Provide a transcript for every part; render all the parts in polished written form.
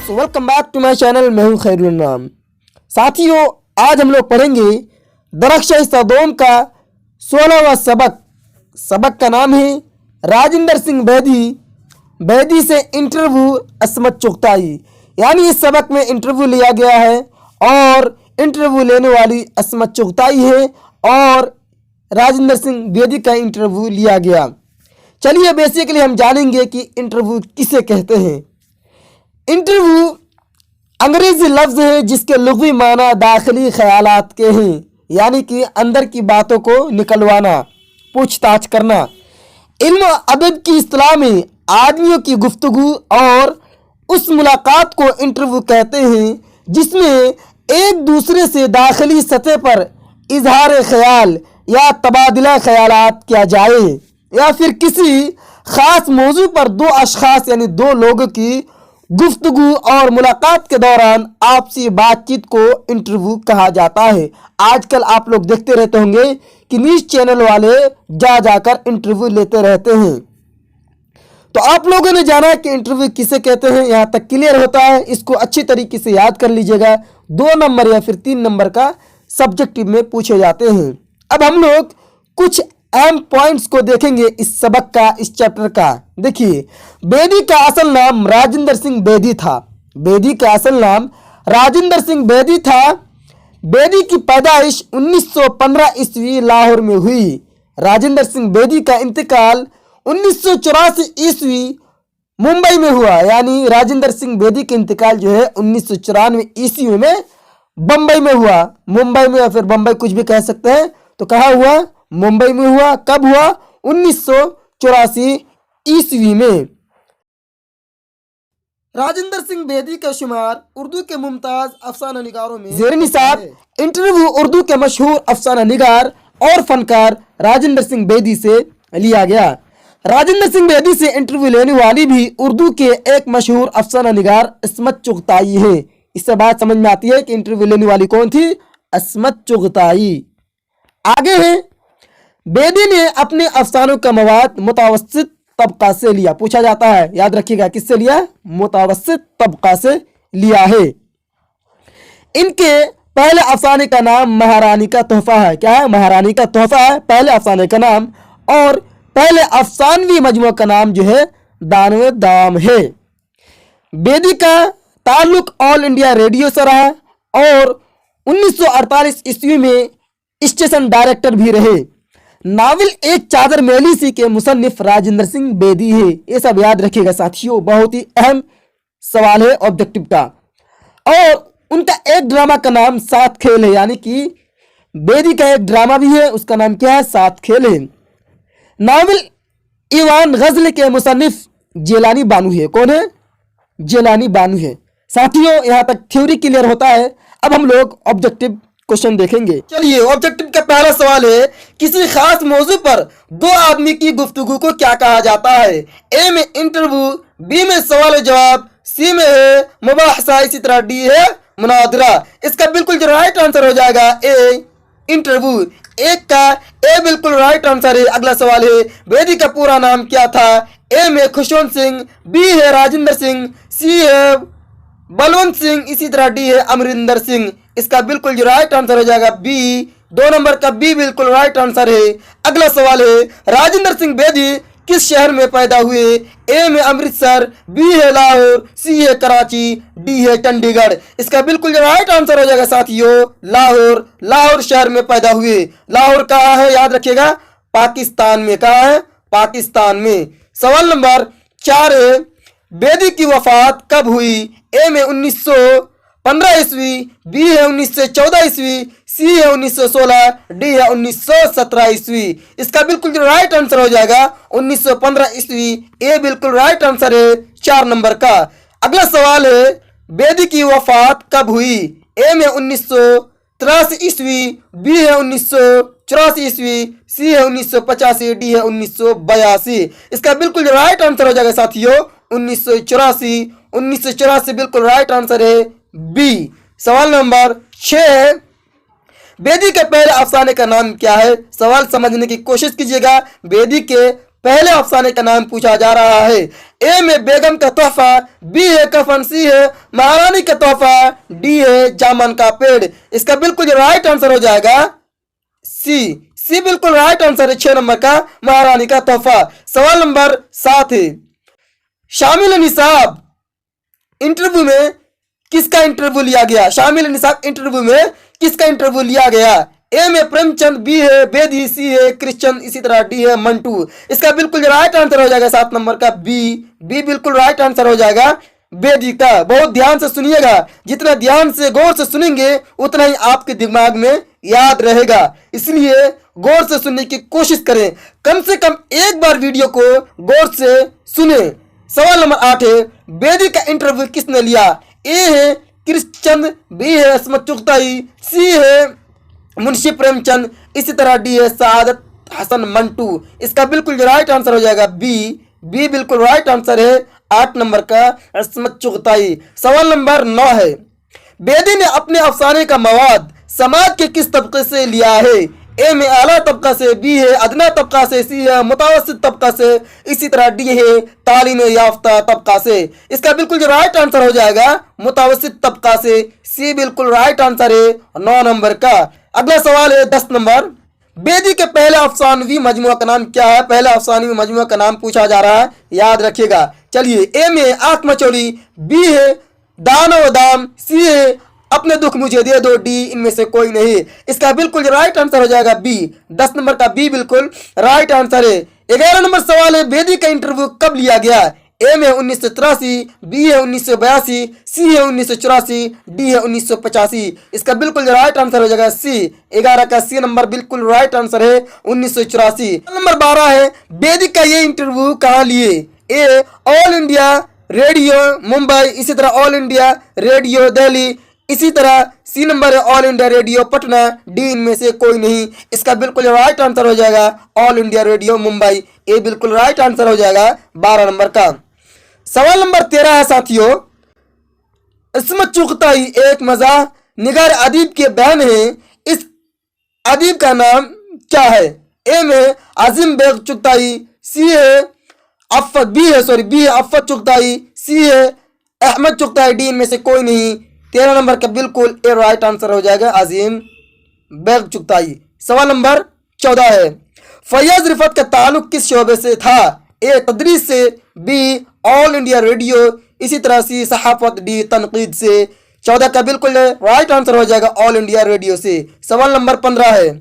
Friends, welcome back to my channel. मैं हूं खैरुल नाम। साथियों, आज हम लोग पढ़ेंगे दरख्श सदोम का 16वां सबक का नाम है राजिंदर सिंह बेदी से इंटरव्यू असमत चुगताई। यानी इस सबक में इंटरव्यू लिया गया है और इंटरव्यू लेने वाली असमत चुगताई है और राजिंदर सिंह बेदी का इंटरव्यू लिया गया। चलिए बेसिकली हम जानेंगे कि इंटरव्यू किसे कहते हैं। इंटरव्यू अंग्रेजी लफ्ज़ है जिसके लुग़वी माना दाखिली ख्यालात के हैं, यानी कि अंदर की बातों को निकलवाना, पूछताछ करना। इल्म अदब की इस्तिलाह में आदमियों की गुफ्तगू और उस मुलाकात को इंटरव्यू कहते हैं जिसमें एक दूसरे से दाखिली सतह पर इजहार ख्याल या तबादला ख्यालात किया जाए, या फिर किसी ख़ास मौजू पर दो अशख़ास यानी दो लोगों की गुफ्तगू और मुलाकात के दौरान आपसी बातचीत को इंटरव्यू कहा जाता है। आजकल आप लोग देखते रहते होंगे कि न्यूज़ चैनल वाले जाकर इंटरव्यू लेते रहते हैं। तो आप लोगों ने जाना कि इंटरव्यू किसे कहते हैं, यहाँ तक क्लियर होता है। इसको अच्छी तरीके से याद कर लीजिएगा। 2 नंबर या फिर 3 नंबर का सब्जेक्टिव में पूछे जाते हैं। अब हम लोग कुछ अहम पॉइंट्स को देखेंगे इस सबक का, इस चैप्टर का। देखिए, बेदी का असल नाम राजिंदर सिंह बेदी था। बेदी का असल नाम राजिंदर सिंह बेदी था। बेदी की पैदाइश 1915 ईस्वी लाहौर में हुई। राजिंदर सिंह बेदी का इंतकाल 1984 ईस्वी मुंबई में हुआ। यानी राजिंदर सिंह बेदी का इंतकाल जो है 1994 ईस्वी में बम्बई में हुआ। मुंबई में या फिर बम्बई कुछ भी कह सकते हैं। तो कहाँ हुआ? मुंबई में हुआ। कब हुआ? 1984 ईस्वी में। राजिंदर सिंह बेदी का शुमार उर्दू के मुमताज अफसाना निगारों में ज़ेर निसाब। इंटरव्यू उर्दू के मशहूर अफसाना निगार और फनकार राजिंदर सिंह बेदी से लिया गया। राजिंदर सिंह बेदी से इंटरव्यू लेने वाली भी उर्दू के एक मशहूर अफसाना निगार असमत चुगताई है। इससे बात समझ में आती है कि इंटरव्यू लेने वाली कौन थी? असमत चुगताई। आगे है, बेदी ने अपने अफसानों का मवाद मुतवस्सित तबका से लिया। पूछा जाता है, याद रखिएगा, किससे लिया? मुतवस्सित तबका से लिया है। इनके पहले अफसाने का नाम महारानी का तोहफा है। क्या है? महारानी का तोहफा है पहले अफसाने का नाम। और पहले अफसानवी मजमू का नाम जो है दानवे दाम है। बेदी का ताल्लुक ऑल इंडिया रेडियो से रहा और 1948 ईस्वी में स्टेशन डायरेक्टर भी रहे। नावल एक चादर मैली सी के मुसन्निफ राजिंदर सिंह बेदी है। ये सब याद रखिएगा साथियों, बहुत ही अहम सवाल है ऑब्जेक्टिव का। और उनका एक ड्रामा का नाम सात खेल है। यानी कि बेदी का एक ड्रामा भी है, उसका नाम क्या है? सात खेल है। नावल ईवान गजल के मुसन्निफ जेलानी बानू है। कौन है? जेलानी बानू है। साथियों, यहाँ तक थ्योरी क्लियर होता है। अब हम लोग ऑब्जेक्टिव क्वेश्चन देखेंगे। चलिए, ऑब्जेक्टिव का पहला सवाल है, किसी खास मौजू पर दो आदमी की गुफ्तगू को क्या कहा जाता है? ए में इंटरव्यू, बी में सवाल जवाब, सी में है मुबाहसा, इसी तरह डी है मुनादरा। इसका बिल्कुल जो राइट आंसर हो जाएगा ए इंटरव्यू। एक का ए बिल्कुल राइट आंसर है। अगला सवाल है, बेदी का पूरा नाम क्या था? ए में खुशवंत सिंह, बी है राजिंदर सिंह, सी है बलवंत सिंह, इसी तरह डी है अमरिंदर सिंह। इसका बिल्कुल जो राइट आंसर हो जाएगा बी। 2 नंबर का बी बिल्कुल राइट आंसर है। अगला सवाल है, राजिंदर सिंह बेदी किस शहर में पैदा हुए? ए में अमृतसर, बी है लाहौर, सी है कराची, डी है चंडीगढ़। इसका बिल्कुल जो राइट आंसर हो जाएगा साथियों लाहौर शहर में पैदा हुए। लाहौर कहाँ है? याद रखिएगा, पाकिस्तान में। कहाँ है? पाकिस्तान में। सवाल नंबर 4 है, बेदी की वफात कब हुई? ए में 1915 ईस्वी, बी है 1914 ईस्वी, सी है 1916, डी है 1917 ईस्वी। इसका बिल्कुल जो राइट आंसर हो जाएगा 1915 ईस्वी। ए बिल्कुल राइट आंसर है 4 नंबर का। अगला सवाल है, बेदी की वफात कब हुई? ए में 1983 ईस्वी, बी है 1984 ईस्वी, सी है 1985, डी है 1982। इसका बिल्कुल जो राइट आंसर हो जाएगा साथियों 1984 बिल्कुल राइट आंसर है बी। सवाल नंबर 6, बेदी के पहले अफसाने का नाम क्या है? सवाल समझने की कोशिश कीजिएगा। बेदी के पहले अफसाने का नाम पूछा जा रहा है। ए में बेगम का तोहफा, बी है कफन, सी है महारानी का तोहफा, डी है जामन का पेड़। इसका बिल्कुल राइट आंसर हो जाएगा सी बिल्कुल राइट आंसर है 6 नंबर का महारानी का तोहफा। सवाल नंबर 7 है, शामिल निसाब इंटरव्यू में किसका इंटरव्यू लिया गया? शामिल निसाब इंटरव्यू में किसका इंटरव्यू लिया गया? ए में प्रेमचंद, बी है बेदी, सी है क्रिश्चियन, इसी तरह डी है मंटू। इसका बिल्कुल राइट आंसर हो जाएगा 7 नंबर का बी बिल्कुल राइट आंसर हो जाएगा बेदी का। बहुत ध्यान से सुनिएगा, जितना ध्यान से गौर से सुनेंगे उतना ही आपके दिमाग में याद रहेगा, इसलिए गौर से सुनने की कोशिश करें। कम से कम एक बार वीडियो को गौर से सुने। सवाल नंबर 8 है, बेदी का इंटरव्यू किसने लिया? ए है कृष्णचंद, बी है असमत चुगताई, सी है मुंशी प्रेमचंद, इसी तरह डी है सादत हसन मंटू। इसका बिल्कुल राइट आंसर हो जाएगा बी बिल्कुल राइट आंसर है 8 नंबर का असमत चुगताई। सवाल नंबर 9 है, बेदी ने अपने अफसाने का मवाद समाज के किस तबके से लिया है? ए में आला तबका से, बी है अदना तबका से, सी है मुतवस्सित तबका से, इसी तरह डी है तालीम याफ्ता तबका से। इसका बिल्कुल राइट आंसर हो जाएगा मुतवस्सित तबका से, सी बिल्कुल राइट आंसर है 9 नंबर का। अगला सवाल है 10 नंबर, बेदी के पहले अफसानवी मजमुआ का नाम क्या है? पहले अफसानवी मजमुआ का नाम पूछा जा रहा है, याद रखिएगा। चलिए, ए में आंख मचोली, बी है दानो दाम, सी है अपने दुख मुझे दे दो, डी इनमें से कोई नहीं। इसका बिल्कुल राइट आंसर हो जाएगा बी। 10 नंबर का बी बिल्कुल राइट आंसर है। 11 नंबर सवाल है, बेदी का इंटरव्यू कब लिया गया? ए में 1983, बी है 1982, सी है 1984, डी है 1985। इसका बिल्कुल राइट आंसर हो जाएगा सी। 11 का सी नंबर बिल्कुल राइट आंसर है 1984। नंबर 12 है, बेदी का ये इंटरव्यू कहाँ लिए? ए ऑल इंडिया रेडियो मुंबई, इसी तरह ऑल इंडिया रेडियो दिल्ली, इसी तरह सी नंबर है all India radio Patna, D इनमें से कोई नहीं। इसका बिल्कुल राइट आंसर हो जाएगा ऑल इंडिया रेडियो मुंबई, ए बिल्कुल राइट आंसर हो जाएगा 12 नंबर का। सवाल नंबर 13 है साथियों, इसमत चुगताई एक मज़ाह निगार अदीब के बहन है, इस अदीब का नाम क्या है? ए में आजिम बेग चुगताई, सी है अफ़त, बी है अफ़त चुगताई, सी है अहमद चुगताई, डी इनमें से कोई नहीं। 13 नंबर का बिल्कुल ए राइट आंसर हो जाएगा आजिम बेग चुगताई। सवाल नंबर 14 है, फैयाज रिफत का ताल्लुक किस शोबे से था? ए तदरीस से, बी ऑल इंडिया रेडियो, इसी तरह सी सहाफत, डी तनकीद से। 14 का बिल्कुल राइट आंसर हो जाएगा ऑल इंडिया रेडियो से। सवाल नंबर 15 है,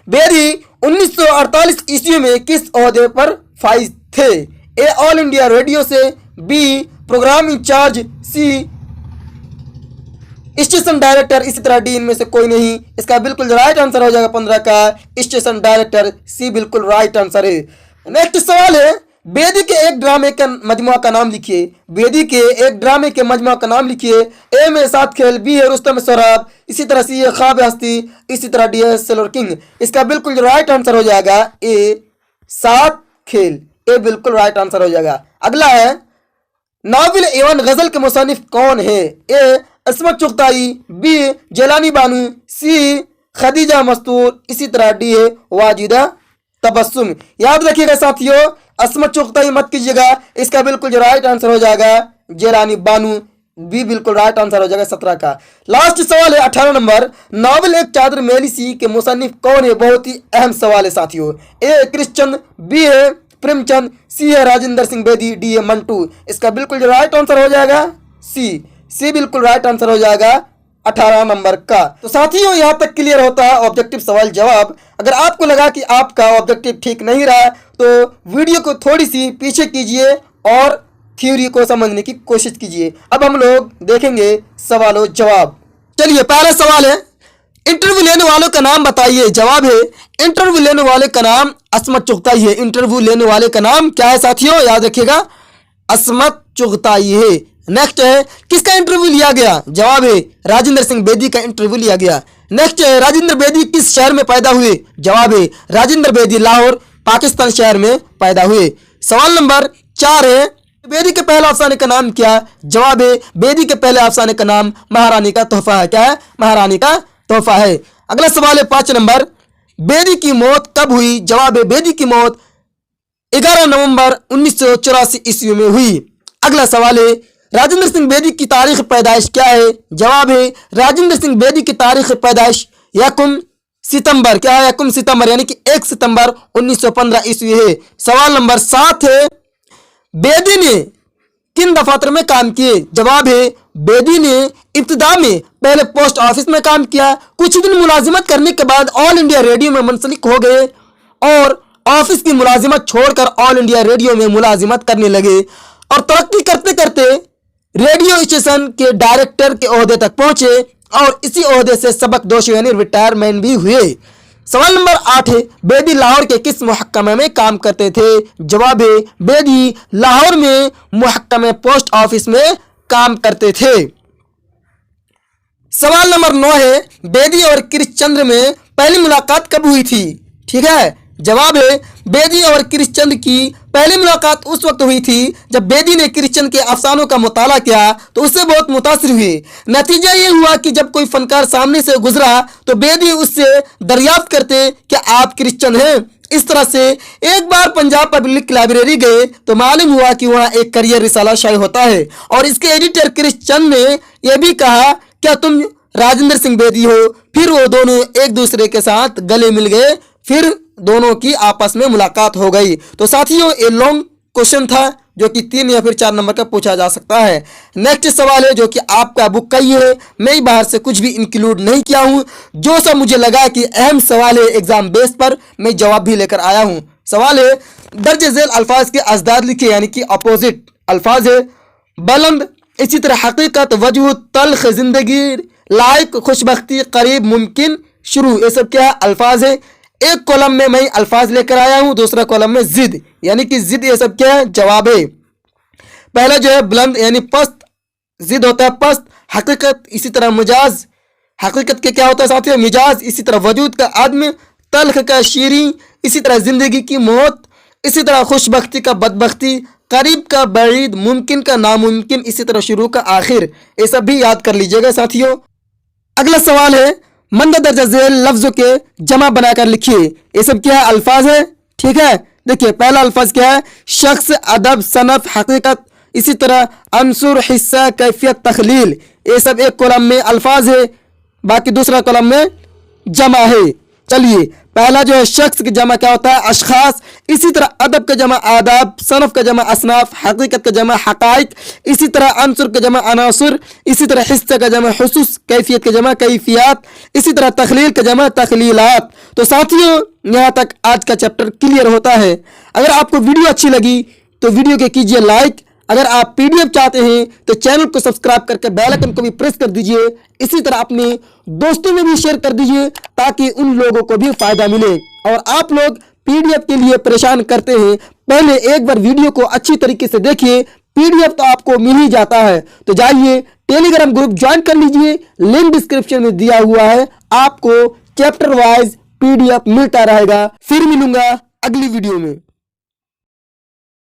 बेदी 1948 ईस्वी में किस ओहदे पर फाइज थे? ए ऑल इंडिया रेडियो से, B programme incharge, C station director, इसी तरह डी इनमें से कोई नहीं। इसका बिल्कुल राइट आंसर हो जाएगा 15 का स्टेशन डायरेक्टर, सी बिल्कुल राइट आंसर है। नेक्स्ट सवाल है, बेदी के एक ड्रामे का मजमुआ का नाम लिखिए। बेदी के एक ड्रामे के मजमुआ का नाम लिखिए। ए में सात खेल, बी है रुस्तम सराब, इसी तरह सी है ख्वाब हस्ती, इसी तरह डी है सेलर किंग। इसका बिल्कुल राइट आंसर हो जाएगा ए 7 खेल, ए बिल्कुल राइट आंसर हो जाएगा। अगला है, नाविल एवं गजल के मुसन्निफ कौन है? ए असमत चुगताई, बी जेलानी बानू, सी खदीजा मस्तूर, इसी तरह डी है वाजिदा तबस्सुम। याद रखिएगा साथियों, असमत चुगताई मत कीजिएगा, इसका बिल्कुल राइट आंसर हो जाएगा जेलानी बानू, बी बिल्कुल राइट आंसर हो जाएगा 17 का। लास्ट सवाल है 18 नंबर, नावल एक चादर मेली सी के मुसन्निफ कौन है? बहुत ही अहम सवाल है साथियों। ए कृष्णचंद, बी है प्रेमचंद, सी है राजेंद्र सिंह बेदी, डी है मंटू। इसका बिल्कुल राइट आंसर हो जाएगा सी बिल्कुल राइट आंसर हो जाएगा 18 नंबर का। तो साथियों, यहाँ तक क्लियर होता है ऑब्जेक्टिव सवाल जवाब। अगर आपको लगा कि आपका ऑब्जेक्टिव ठीक नहीं रहा तो वीडियो को थोड़ी सी पीछे कीजिए और थ्योरी को समझने की कोशिश कीजिए। अब हम लोग देखेंगे सवालों जवाब। चलिए, पहला सवाल है, इंटरव्यू लेने वालों का नाम बताइए। जवाब है, इंटरव्यू लेने वाले का नाम असमत चुगताई है। इंटरव्यू लेने वाले का नाम क्या है साथियों? याद रखिएगा, असमत चुगताई है। नेक्स्ट है, किसका इंटरव्यू लिया गया? जवाब है, राजेंद्र सिंह बेदी का इंटरव्यू लिया गया। नेक्स्ट है, राजेंद्र बेदी किस शहर में पैदा हुए? जवाब है, राजेंद्र बेदी लाहौर पाकिस्तान शहर में पैदा हुए। सवाल नंबर 4 है, बेदी के पहले अफसाने का नाम क्या? जवाब है, बेदी के पहले अफसाने का नाम महारानी का तोहफा है। क्या है? महारानी का तोहफा है। अगला सवाल है 5 नंबर, बेदी की मौत कब हुई? जवाब है, बेदी की मौत 11 नवंबर 1984 ईस्वी में हुई। अगला सवाल है, राजेंद्र सिंह बेदी की तारीख पैदाइश क्या है? जवाब है राजेंद्र सिंह बेदी की तारीख पैदाइश यकुम सितंबर, क्या है? यकुम सितंबर यानी कि 1 सितंबर 1915 ईस्वी है। सवाल नंबर 7 है, बेदी ने किन दफातर में काम किए? जवाब है बेदी ने इब्तिदा में पहले पोस्ट ऑफिस में काम किया, कुछ दिन मुलाजिमत करने के बाद ऑल इंडिया रेडियो में मुंसलिक हो गए और ऑफिस की मुलाजिमत छोड़कर ऑल इंडिया रेडियो में मुलाजिमत करने लगे और तरक्की करते करते रेडियो स्टेशन के डायरेक्टर के ओहदे तक पहुंचे और इसी ओहदे से सबकदोश यानी रिटायरमेंट भी हुए। सवाल नंबर 8 है, बेदी लाहौर के किस मुहक्कमे में काम करते थे? जवाब है बेदी लाहौर में मुहक्कमे पोस्ट ऑफिस में काम करते थे। सवाल नंबर 9 है, बेदी और कृष्णचंद्र में पहली मुलाकात कब हुई थी? ठीक है, जवाब है बेदी और कृष्णचंद्र की पहली मुलाकात उस वक्त हुई थी जब बेदी ने कृष्णचंद्र के अफसानों का मुताला किया तो उससे बहुत मुतासिर हुए। नतीजा ये हुआ कि जब कोई फनकार सामने से गुजरा तो बेदी उससे दरियाफ्त करते कि आप कृष्णचंद्र हैं। इस तरह से एक बार पंजाब पब्लिक लाइब्रेरी गए तो मालूम हुआ कि वहाँ एक करियर रिसाला शाये होता है और इसके एडिटर कृष्णचंद्र ने यह भी कहा, क्या तुम राजेंद्र सिंह बेदी हो? फिर वो दोनों एक दूसरे के साथ गले मिल गए, फिर दोनों की आपस में मुलाकात हो गई। तो साथियों ये लॉन्ग क्वेश्चन था जो कि 3 या फिर 4 नंबर का पूछा जा सकता है। नेक्स्ट सवाल है जो कि आपका बुक का ही है, मैं बाहर से कुछ भी इंक्लूड नहीं किया हूं, जो सब मुझे लगा कि अहम सवाल है एग्जाम बेस पर मैं जवाब भी लेकर आया हूं। सवाल है, दर्ज झेल अल्फाज के अजदाद लिखे यानी कि अपोजिट अल्फाज है। बुलंद, इसी तरह हकीकत, वजूद, तल्ख, जिंदगी, लायक, खुशबख्ती, करीब, मुमकिन, शुरू, ये सब क्या है? अल्फाज है। एक कॉलम में मैं अल्फाज लेकर आया हूं, दूसरा कॉलम में जिद यानी कि जिद, ये सब क्या है? जवाब है। पहला जो है बुलंद यानी पस्त, जिद होता है पस्त। हकीकत, इसी तरह मिजाज, हकीकत के क्या होता है साथियों? मिजाज। इसी तरह वजूद का आदम, तल्ख का शीरी, इसी तरह जिंदगी की मौत, इसी तरह खुशबख्ती का बदबख्ती, करीब का बईद, मुमकिन का नामुमकिन, इसी तरह शुरू का आखिर। ये सब भी याद कर लीजिएगा साथियों। अगला सवाल है, मंद दर्जा झेल लफ्जों के जमा बनाकर लिखिए। ये सब क्या है? अल्फाज है। ठीक है, देखिए पहला अल्फाज क्या है? शख्स, अदब, सनफ, हकीकत, इसी तरह अंसुर, हिस्सा, कैफियत, तखलील, ये सब एक कॉलम में अल्फाज है, बाकी दूसरा कॉलम में जमा है। चलिए, पहला जो है शख्स की जमा क्या होता है? अशखास, इसी तरह अदब का जमा आदाब, सनफ का जमा असनाफ, हकीकत का जमा हकाइक, इसी तरह अंसुर का जमा अनासुर, इसी तरह हिस्सा का जमा हुसूस, कैफियत का जमा कैफियात, इसी तरह तखलील का जमा तखलीलात। तो साथियों यहाँ तक आज का चैप्टर क्लियर होता है। अगर आपको वीडियो अच्छी लगी तो वीडियो के कीजिए लाइक, अगर आप पीडीएफ चाहते हैं तो चैनल को सब्सक्राइब करके बेल आइकन को भी प्रेस कर दीजिए। इसी तरह अपने दोस्तों में भी शेयर कर दीजिए ताकि उन लोगों को भी फायदा मिले। और आप लोग पीडीएफ के लिए परेशान करते हैं, पहले एक बार वीडियो को अच्छी तरीके से देखिए, पीडीएफ तो आपको मिल ही जाता है। तो जाइए टेलीग्राम ग्रुप ज्वाइन कर लीजिए, लिंक डिस्क्रिप्शन में दिया हुआ है, आपको चैप्टर वाइज पीडीएफ मिलता रहेगा। फिर मिलूंगा अगली वीडियो में।